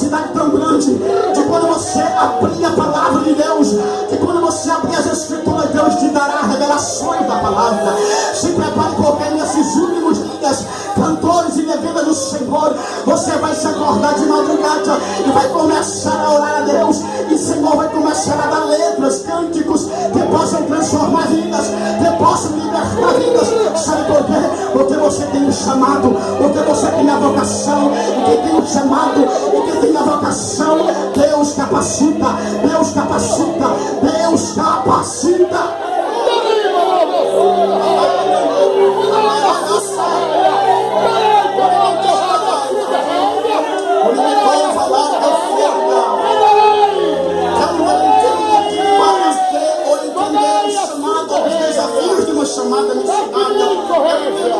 necessidade tão grande de quando você abrir a palavra de Deus, que quando você abrir as escrituras, Deus te dará revelações da palavra. Se prepare, porque nesses últimos dias, cantores e levitas do Senhor, você vai se acordar de madrugada e vai começar a orar a Deus, e o Senhor vai começar a dar letras, cânticos que possam transformar vidas, que possam libertar vidas. Sabe por quê? Porque você tem um chamado, porque você tem a vocação, e quem tem um chamado, e quem tem a vocação, Deus capacita, Deus capacita, Deus capacita. Chamada missionária,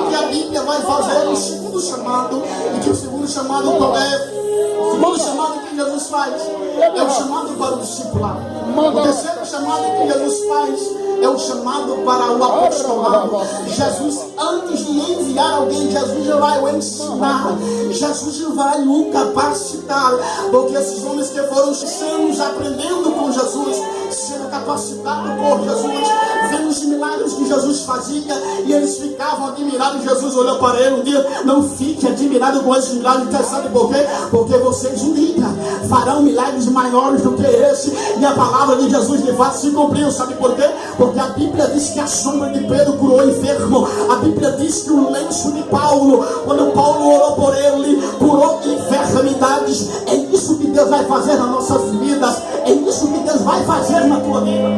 que a Bíblia vai fazer o segundo chamado, e que o segundo chamado o segundo chamado que Jesus faz é o chamado para o discipulado. O terceiro chamado que Jesus faz é o chamado para o apostolado. Jesus, antes de enviar alguém, Jesus já vai o ensinar, Jesus já vai o capacitar, porque esses homens que foram anos aprendendo com Jesus, sendo capacitados por Jesus, vendo os milagres que Jesus fazia, e eles ficavam admirados. Jesus olhou para ele um dia: não fique admirado com esses milagres. Você sabe por quê? Porque vocês um dia farão milagres maiores do que esse, e a palavra de Jesus de fato se cumpriu. Sabe por quê? Porque a Bíblia diz que a sombra de Pedro curou o enfermo. A Bíblia diz que o lenço de Paulo, quando Paulo orou por ele, curou enfermidades. É isso que Deus vai fazer nas nossas vidas, é isso que Deus vai fazer na tua vida.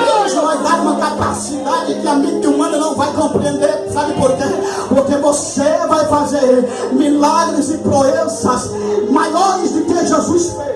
Deus vai dar uma capacidade que a mente humana não vai compreender. Sabe por quê? Porque você vai fazer milagres e proezas maiores do que Jesus fez.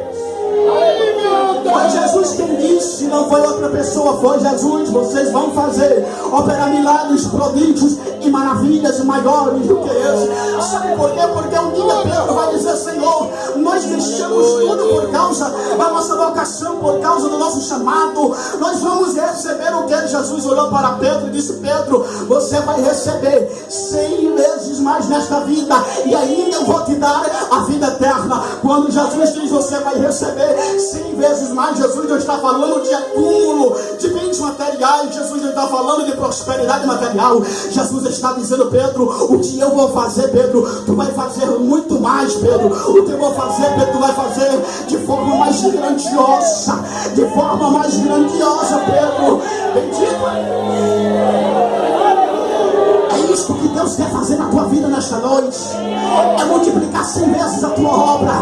Foi Jesus quem disse, não foi outra pessoa, foi Jesus. Vocês vão fazer, operar milagres, prodígios e maravilhas maiores do que esse. Sabe por quê? Porque um dia Pedro vai dizer: Senhor, nós deixamos tudo por causa da nossa vocação, por causa do nosso chamado. Nós vamos receber o que? Jesus olhou para Pedro e disse: Pedro, você vai receber 100 vezes mais nesta vida, e ainda eu vou te dar a vida eterna. Quando Jesus diz você vai receber 100 vezes mais, Jesus não está falando de acúmulo de bens materiais, Jesus não está falando de prosperidade material. Jesus está dizendo: Pedro, o que eu vou fazer, Pedro, tu vai fazer muito mais, Pedro. O que eu vou fazer, Pedro, tu vai fazer de forma mais grandiosa, de forma mais grandiosa, Pedro. Bendito. É isso que Deus quer fazer na tua vida nesta noite. É multiplicar 100 vezes a tua obra,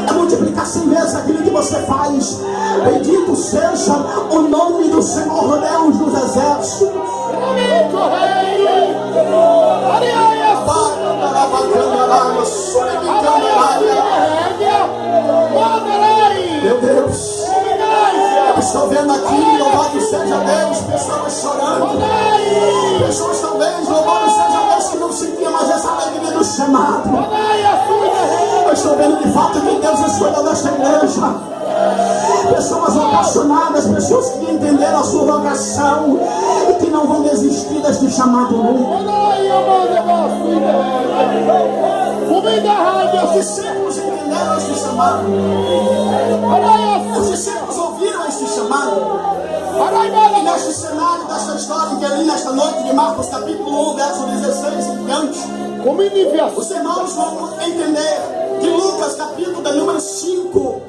é multiplicar 100 vezes aquilo que você faz. Bendito seja o nome do Senhor Deus dos exércitos. Meu Deus, eu estou vendo aqui, louvado seja Deus, pessoas chorando, pessoas também, louvado seja Deus, que não sentiam mais essa alegria do chamado. Eu estou vendo de fato que Deus escolheu desta igreja pessoas vocacionadas, pessoas que entenderam a sua vocação e que não vão desistir deste chamado nunca. Os discípulos entenderam este chamado, os discípulos ouviram este chamado. E neste cenário desta história que é ali nesta noite de Marcos capítulo 1, verso 16 em diante, os irmãos vão entender que Lucas capítulo de número 5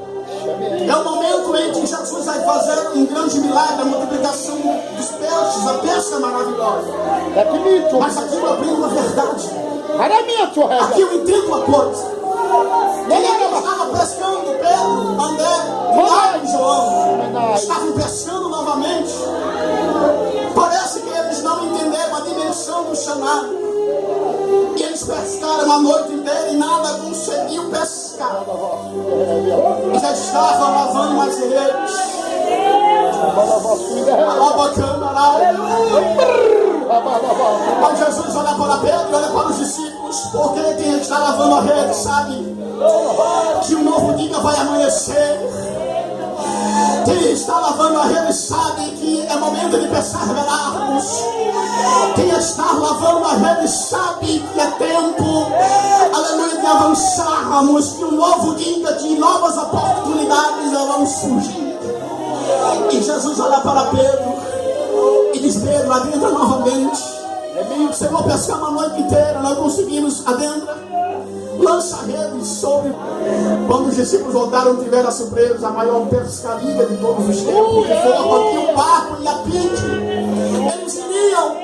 é o momento em que Jesus vai fazer um grande milagre, a multiplicação dos peixes, a pesca maravilhosa. Mas aqui eu aprendo uma verdade, aqui eu entendo uma coisa. Ele estava pescando, Pedro, André, Tiago e João estavam pescando novamente. Parece que eles não entenderam a dimensão do chamado, e eles pescaram a noite inteira e nada conseguiu pescar. E já estavam lavando as redes. Mas Jesus olha para Pedro e olha para os discípulos, porque quem está lavando a rede sabe que um novo dia vai amanhecer. Quem está lavando a rede sabe que é momento de perseverarmos. Quem está lavando a rede sabe que é tempo, aleluia, pensávamos que um novo dia de novas oportunidades vão surgir. E Jesus olha para Pedro e diz: Pedro, adentra novamente. Senhor, pescamos a noite inteira, nós conseguimos, adentra. Lança a rede sobre. Quando os discípulos voltaram, tiveram surpresa, a maior pescaria de todos os tempos. Que forma que o barco ia a pique. Eles iriam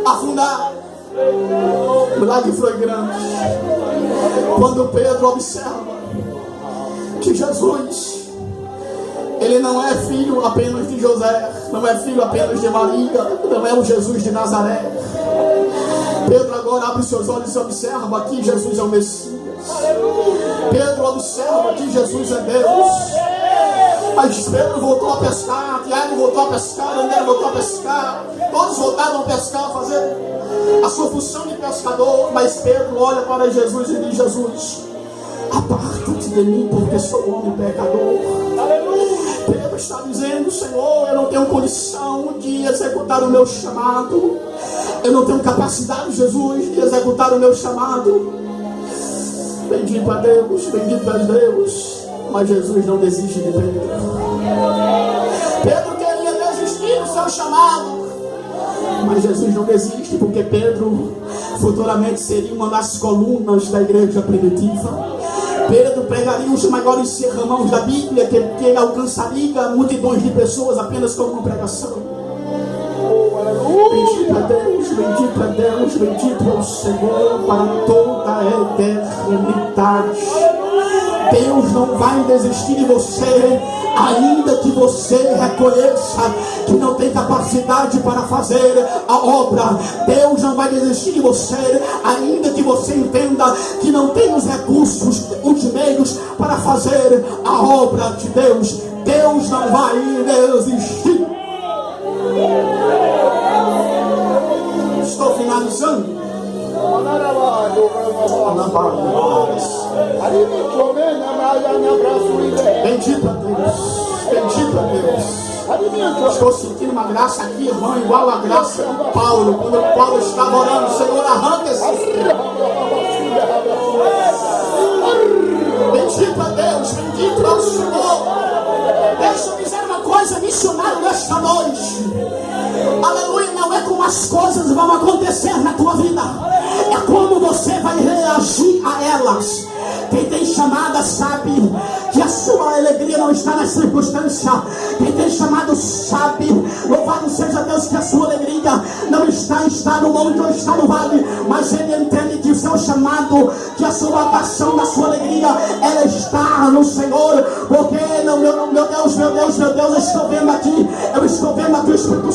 afundar. O milagre foi grande. Quando Pedro observa que Jesus, ele não é filho apenas de José, não é filho apenas de Maria, não é o Jesus de Nazaré. Pedro agora abre seus olhos e observa que Jesus é o Messias. Pedro observa que Jesus é Deus. Mas Pedro voltou a pescar, Tiago voltou a pescar, André voltou a pescar. Todos voltaram a pescar, a fazer a sua função de pescador. Mas Pedro olha para Jesus e diz: Jesus, aparta-te de mim, porque sou homem pecador. Pedro está dizendo: Senhor, eu não tenho condição de executar o meu chamado. Eu não tenho capacidade, Jesus, de executar o meu chamado. Bendito a Deus, bendito a Deus. Mas Jesus não desiste de Pedro. Pedro queria desistir do seu chamado, mas Jesus não desiste, porque Pedro futuramente seria uma das colunas da igreja primitiva. Pedro pregaria os maiores sermões da Bíblia, que alcançaria multidões de pessoas apenas com uma pregação. Bendito a Deus, bendito a Deus, bendito é o Senhor para toda a eternidade. Deus não vai desistir de você, ainda que você reconheça que não tem capacidade para fazer a obra. Deus não vai desistir de você, ainda que você entenda que não tem os recursos, os meios para fazer a obra de Deus. Deus não vai desistir. Estou finalizando. Bendito a Deus, bendito a Deus. Estou sentindo uma graça aqui, irmão, igual a graça de Paulo, quando Paulo estava orando: Senhor, arranca esse. Bendito a Deus, bendito ao Senhor. Deixa eu dizer uma coisa, missionário, nesta noite. Aleluia, não é como as coisas vão acontecer na tua vida, é como você vai reagir a elas. Quem tem chamada sabe que a sua alegria não está na circunstância. Quem tem chamado sabe, louvado seja Deus, que a sua alegria não está no monte ou está no vale, mas ele entende que o seu chamado, que a sua vocação da sua alegria, ela está no Senhor. Porque não, meu Deus, eu estou vendo aqui o Espírito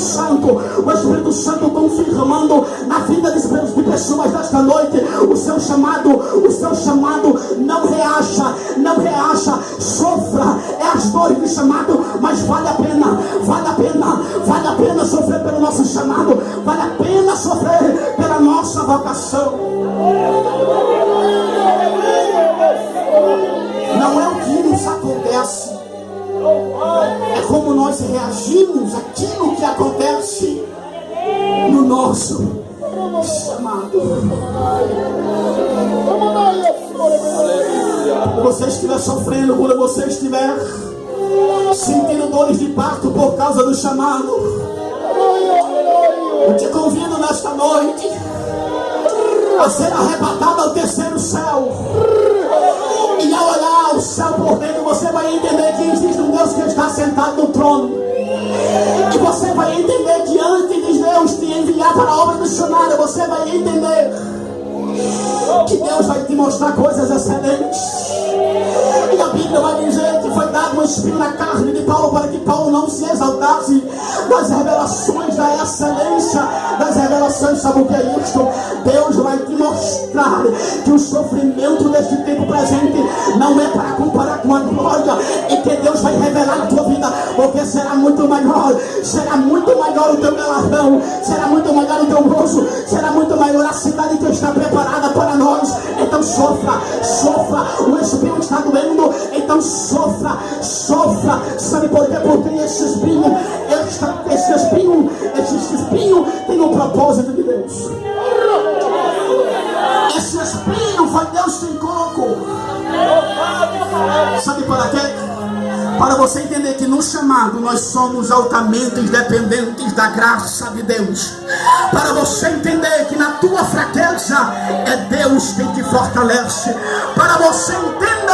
Santo confirmando na vida de pessoas desta noite o seu chamado. Não reaja, sofra, é as dores do chamado, mas vale a pena sofrer pelo nosso chamado, vale a pena sofrer pela nossa vocação. Não é o que nos acontece, é como nós reagimos àquilo que acontece no nosso chamado. Quando você estiver sofrendo, quando você estiver sentindo dores de parto por causa do chamado, eu te convido nesta noite a ser arrebatado ao terceiro céu. E ao olhar o céu por dentro, você vai entender que existe um Deus que está sentado no trono. E você vai entender que antes de Deus te enviar para a obra missionária, você vai entender que Deus vai te mostrar coisas excelentes. E a Bíblia vai dizer que foi dado um espinho na carne de Paulo para que Paulo não se exaltasse das revelações da excelência, das revelações. Sabe o que é isto? Deus vai te mostrar que o sofrimento deste tempo presente não é para comparar com a glória, e que Deus vai revelar na tua vida, porque será muito maior o teu galardão, será muito maior o teu gozo, será muito maior a cidade que está preparada para nós. Então sofra, o espinho está doendo, então sofra. Sabe por quê? Porque esse espinho tem um propósito de Deus. Esse espinho foi Deus quem colocou. para quê? Para você entender que no chamado nós somos altamente dependentes da graça de Deus. Para você entender que na tua fraqueza é Deus quem te fortalece. Para você entender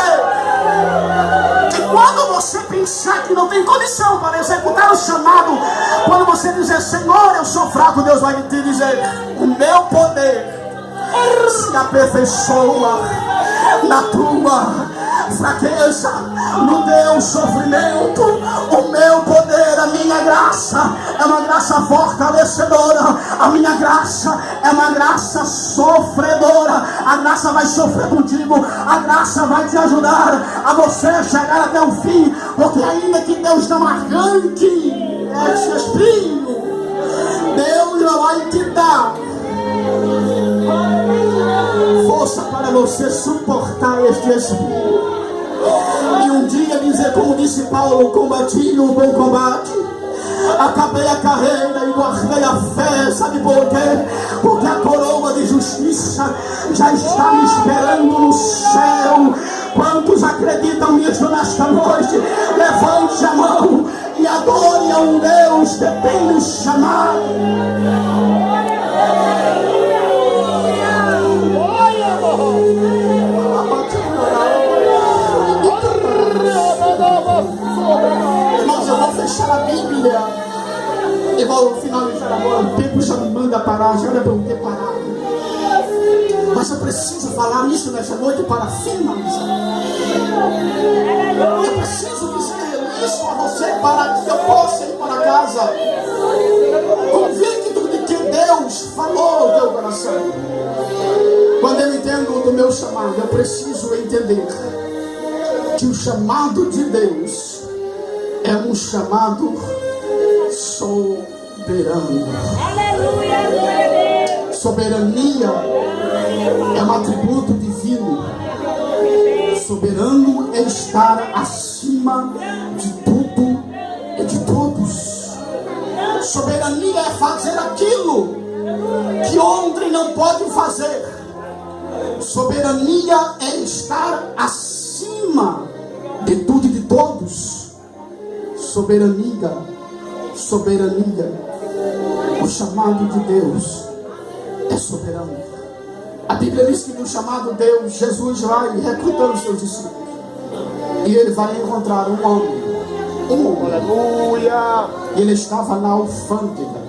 que quando você pensar que não tem condição para executar o chamado, quando você dizer, Senhor, eu sou fraco, Deus vai te dizer, o meu poder se aperfeiçoa na tua fraqueza, no teu sofrimento. O meu poder, a minha graça é uma graça fortalecedora. A minha graça é uma graça sofredora. A graça vai sofrer contigo. A graça vai te ajudar a você chegar até o fim. Porque ainda que Deus não arranque este espinho, Deus não vai te dar força para você suportar este espinho. E um dia dizer, como disse Paulo, combati o bom combate, acabei a carreira e guardei a fé. Sabe por quê? Porque a coroa de justiça já está me esperando no céu. Quantos acreditam nisso nesta noite? Levante a mão e adore a um Deus que tem me chamado. Irmãos, eu vou fechar a Bíblia e vou finalizar agora. O tempo já me manda parar, já era para eu ter parado. Mas eu preciso falar isso nessa noite para finalizar. Eu preciso dizer isso a você para que eu possa ir para casa convicto de que Deus falou ao teu coração. Quando eu entendo do meu chamado, eu preciso entender que o chamado de Deus é um chamado soberano. Soberania é um atributo divino. Soberano é estar acima de tudo e de todos. Soberania é fazer aquilo que ontem não pode fazer. Soberania é estar acima de tudo e de todos. Soberania. O chamado de Deus é soberano. A Bíblia diz que no chamado Deus, Jesus vai recrutando os seus discípulos. E ele vai encontrar um homem. Aleluia. E ele estava na alfândega.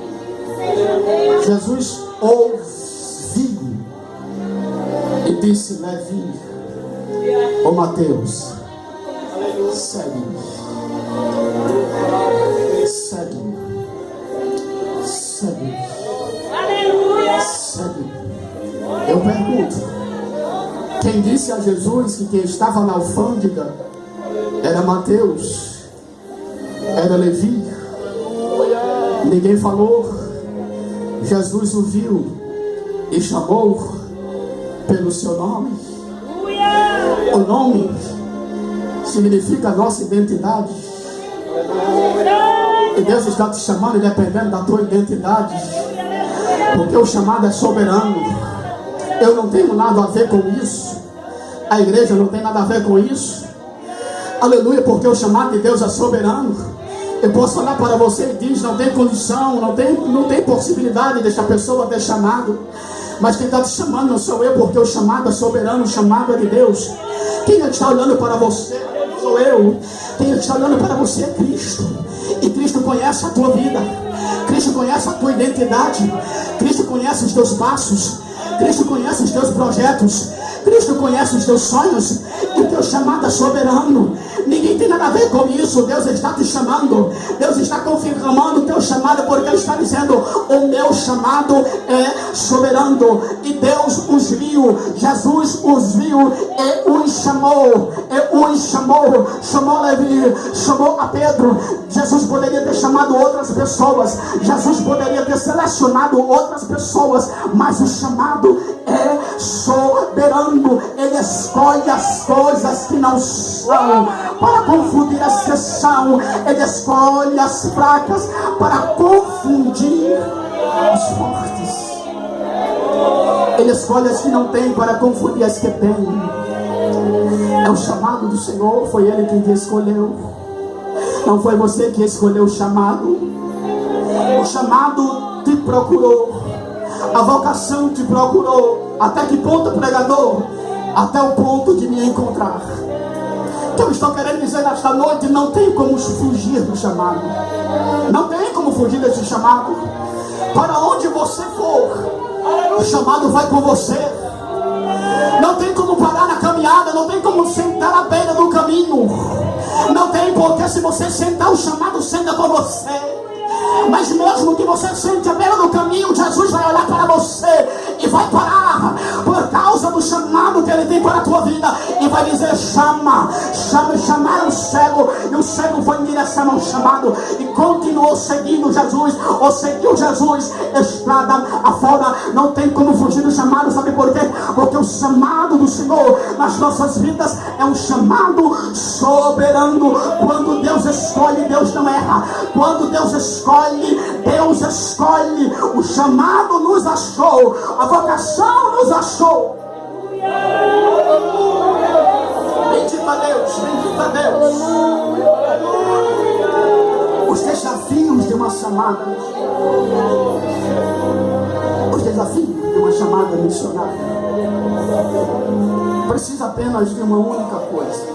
Jesus ouviu e disse, Levi, ô Mateus, segue-me. Segue-me. Segue-me. Segue-me. Eu pergunto, quem disse a Jesus que quem estava na alfândega era Mateus, era Levi? Ninguém falou. Jesus o viu e chamou pelo seu nome. O nome significa a nossa identidade. E Deus está te chamando dependendo da tua identidade. Porque o chamado é soberano. Eu não tenho nada a ver com isso. A igreja não tem nada a ver com isso. Aleluia, porque o chamado de Deus é soberano. Eu posso falar para você e diz, não tem condição, não tem possibilidade desta pessoa ter chamado. Mas quem está te chamando não sou eu, porque o chamado é soberano, o chamado é de Deus. Quem está olhando para você sou eu. Quem está olhando para você é Cristo. E Cristo conhece a tua vida. Cristo conhece a tua identidade. Cristo conhece os teus passos. Cristo conhece os teus projetos. Cristo conhece os teus sonhos. E o teu chamado é soberano. Ninguém tem nada a ver com isso. Deus está te chamando. Deus está confirmando o teu chamado, porque Ele está dizendo, o meu chamado é soberano. E Deus os viu. Jesus os viu e os chamou. Chamou Levi, chamou a Pedro. Jesus poderia ter chamado outras pessoas. Jesus poderia ter selecionado outras pessoas. Mas o chamado é soberano. Ele escolhe as coisas que não são para confundir as que são. Ele escolhe as fracas para confundir os fortes. Ele escolhe as que não têm para confundir as que têm. É o chamado do Senhor, foi Ele quem te escolheu. Não foi você que escolheu o chamado. O chamado te procurou. A vocação te procurou. Até que ponto, pregador? Até o ponto de me encontrar. O que eu estou querendo dizer nesta noite, não tem como fugir do chamado. Não tem como fugir desse chamado. Para onde você for, o chamado vai com você. Não tem como parar na caminhada, não tem como sentar à beira do caminho. Não tem, porque se você sentar, o chamado senta com você. Mas mesmo que você sente à beira do caminho, Jesus vai olhar para você e vai parar por causa do chamado que Ele tem para a tua vida e vai dizer: chama, chama. Chamaram o cego e o cego foi em direção ao chamado e continuou seguindo Jesus, ou seguiu Jesus estrada afora. Não tem como fugir do chamado, sabe por quê? Porque o chamado do Senhor nas nossas vidas é um chamado soberano. Quando Deus escolhe, Deus não erra. Quando Deus escolhe, Deus escolhe. O chamado nos achou, a vocação nos achou. Bendito a Deus, bendito a Deus. Os desafios de uma chamada, os desafios de uma chamada missionária, precisa apenas de uma única coisa.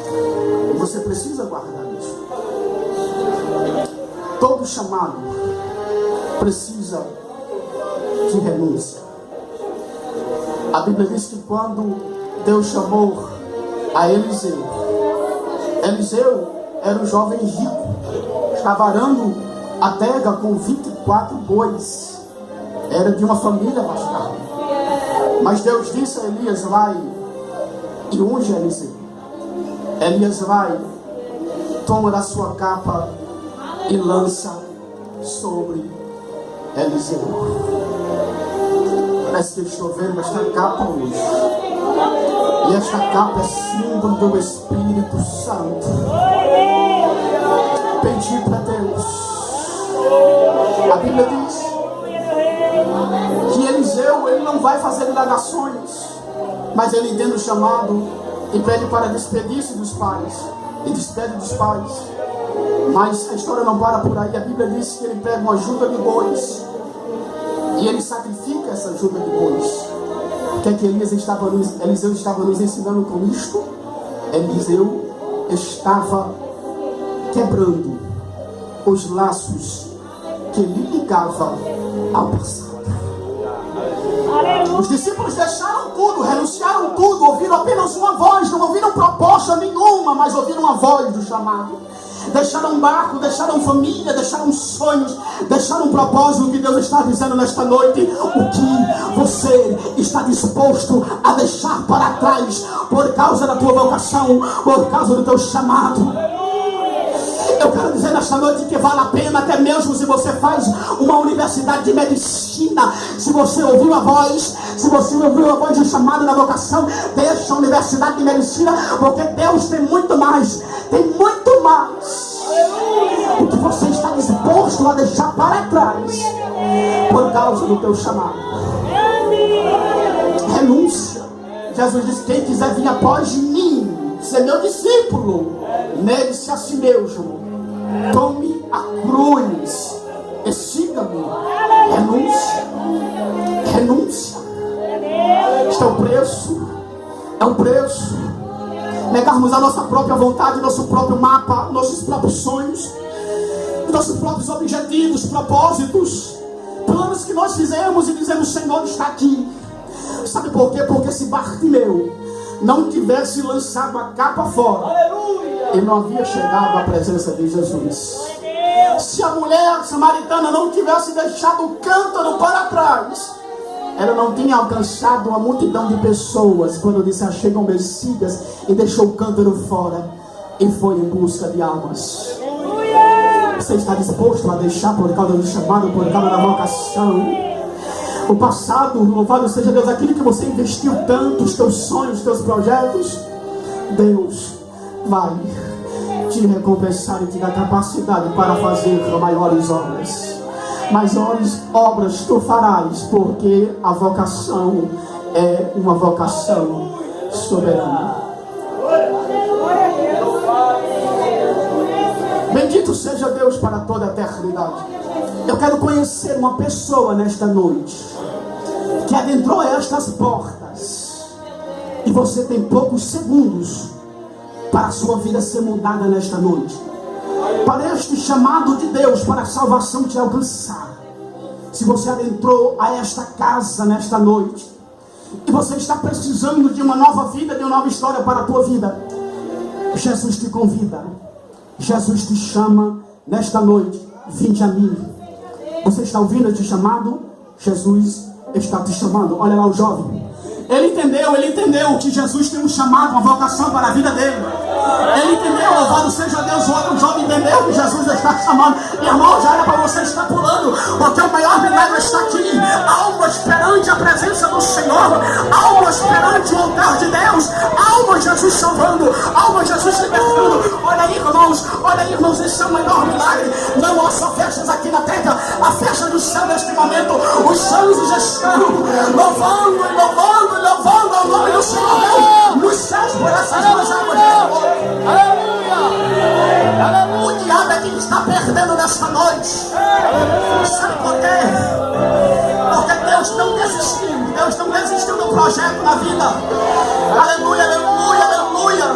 Você precisa guardar isso. Todo chamado precisa de renúncia. A Bíblia diz que quando Deus chamou a Eliseu, Eliseu era um jovem rico, estava arando a terra com 24 bois, era de uma família abastada. Mas Deus disse a Elias: vai e unge Eliseu. Elias vai, toma da sua capa e lança sobre Eliseu. Parece que eu estou vendo esta capa hoje. E esta capa é símbolo do Espírito Santo. Pedi para Deus. A Bíblia diz que Eliseu, ele não vai fazer indagações, mas ele entende o chamado e pede para despedir-se dos pais. E despede dos pais. Mas a história não para por aí. A Bíblia diz que ele pega uma junta de bois e ele sacrifica essa junta de bois. O que é que Eliseu estava nos ensinando com isto? Eliseu estava quebrando os laços que lhe ligavam ao passado. Os discípulos deixaram tudo, renunciaram tudo, ouviram apenas uma voz, não ouviram proposta nenhuma, mas ouviram a voz do chamado. Deixaram um barco, deixaram família, deixaram sonhos, deixaram um propósito. Que Deus está dizendo nesta noite: o que você está disposto a deixar para trás por causa da tua vocação, por causa do teu chamado. Eu quero dizer nesta noite que vale a pena, até mesmo se você faz uma universidade de medicina, se você ouviu a voz, do chamado na vocação, deixa a universidade de medicina, porque Deus tem muito mais, o que você está disposto a deixar para trás por causa do teu chamado. Renúncia. Jesus disse: quem quiser vir após mim, ser meu discípulo, negue-se a si mesmo, tome a cruz e siga-me. Renúncia. Este é o preço. É o preço. Negarmos a nossa própria vontade, nosso próprio mapa, nossos próprios sonhos, nossos próprios objetivos, propósitos, planos que nós fizemos e dizemos: Senhor está aqui. Sabe por quê? Porque se Bartimeu não tivesse lançado a capa fora, ele não havia chegado à presença de Jesus. Se a mulher samaritana não tivesse deixado o cântaro para trás, ela não tinha alcançado uma multidão de pessoas quando disse: achegam Messias, e deixou o cântaro fora e foi em busca de almas. Você está disposto a deixar por causa do chamado, por causa da vocação? O passado, louvado seja Deus, aquilo que você investiu tanto, os teus sonhos, os teus projetos, Deus vai te recompensar e te dar capacidade para fazer maiores obras. Maiores obras tu farás, porque a vocação é uma vocação soberana. Bendito seja Deus para toda a eternidade. Eu quero conhecer uma pessoa nesta noite que adentrou estas portas e você tem poucos segundos para a sua vida ser mudada nesta noite, para este chamado de Deus para a salvação te alcançar. Se você adentrou a esta casa nesta noite e você está precisando de uma nova vida, de uma nova história para a tua vida, Jesus te convida, Jesus te chama nesta noite. Vinde a mim. Você está ouvindo este chamado? Jesus está te chamando. Olha lá o jovem. Ele entendeu que Jesus tem um chamado, uma vocação para a vida dele. Ele entendeu, louvado seja Deus. O jovem entendeu que Jesus está chamando. Irmão, já era para você estar pulando, porque o maior milagre está aqui. Almas perante a presença do Senhor, almas perante o altar de Deus, almas Jesus salvando, almas Jesus libertando. Olha aí, irmãos, esse é o maior milagre. Não há só festas aqui na terra, a festa do céu neste momento. Os anjos estão louvando ao nome do Senhor Deus nos céus por essas duas águas. O diabo é quem está perdendo nesta noite. Sabe por quê? Porque Deus não desistiu do projeto na vida. Aleluia, aleluia, aleluia.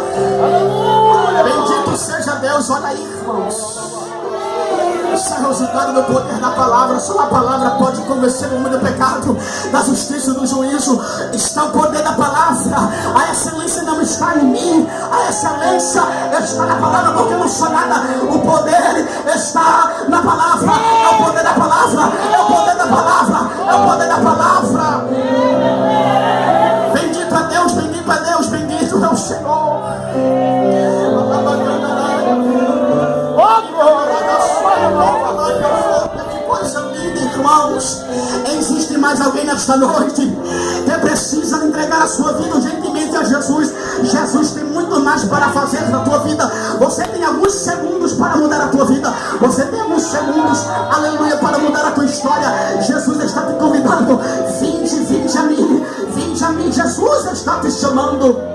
Bendito seja Deus. Olha aí, irmãos, isso é resultado do poder da palavra. Só a palavra pode convencer o homem do pecado, da justiça e do juízo. Está o poder da palavra. A excelência não está em mim, a excelência está na palavra, porque eu não sou nada. O poder está na palavra. É o poder da palavra, é o poder da palavra, é o poder da palavra. Bendito é Deus, bendito é Deus, bendito é o Senhor. Que coisa linda, irmãos. Existe mais alguém nesta noite que precisa entregar a sua vida urgentemente a Jesus. Jesus tem muito mais para fazer na tua vida. Você tem alguns segundos para mudar a tua vida. Você tem alguns segundos, aleluia, para mudar a tua história. Jesus está te convidando. Vinde a mim. Vinde a mim. Jesus está te chamando.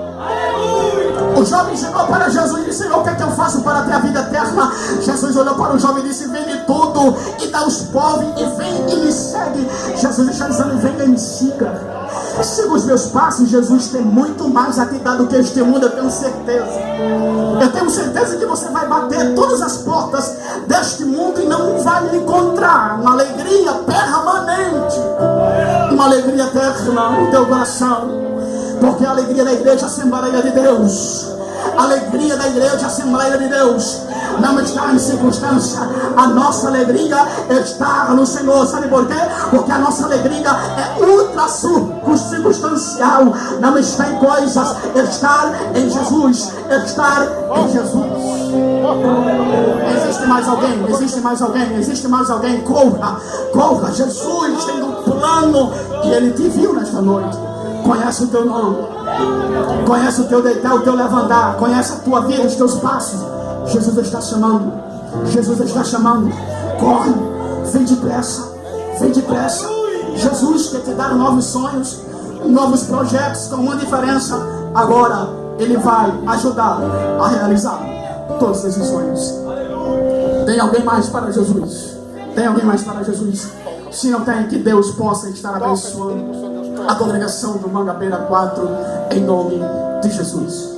O jovem chegou para Jesus e disse: Senhor, o que é que eu faço para ter a vida eterna? Jesus olhou para o jovem e disse: vende tudo e dá aos pobres e vem e me segue. Jesus está dizendo: venha e me siga. Siga os meus passos. Jesus tem muito mais a te dar do que este mundo, eu tenho certeza. Eu tenho certeza que você vai bater todas as portas deste mundo e não vai encontrar uma alegria permanente, uma alegria eterna no teu coração. Porque a alegria da igreja Assembleia de Deus, a alegria da igreja Assembleia de Deus não está em circunstância. A nossa alegria está no Senhor. Sabe por quê? Porque a nossa alegria é ultra circunstancial. Não está em coisas, estar em Jesus. Estar em Jesus. Existe mais alguém? Existe mais alguém? Existe mais alguém? Corra. Jesus tem um plano e Ele te viu nesta noite. Conhece o teu nome, conhece o teu deitar, o teu levantar, conhece a tua vida, os teus passos. Jesus está chamando, Jesus está chamando. Corre, vem depressa, vem depressa. Jesus quer te dar novos sonhos, novos projetos com uma diferença. Agora Ele vai ajudar a realizar todos esses sonhos. Tem alguém mais para Jesus? Tem alguém mais para Jesus? Se não tem, que Deus possa estar abençoando a congregação do Mangabeira 4, em nome de Jesus.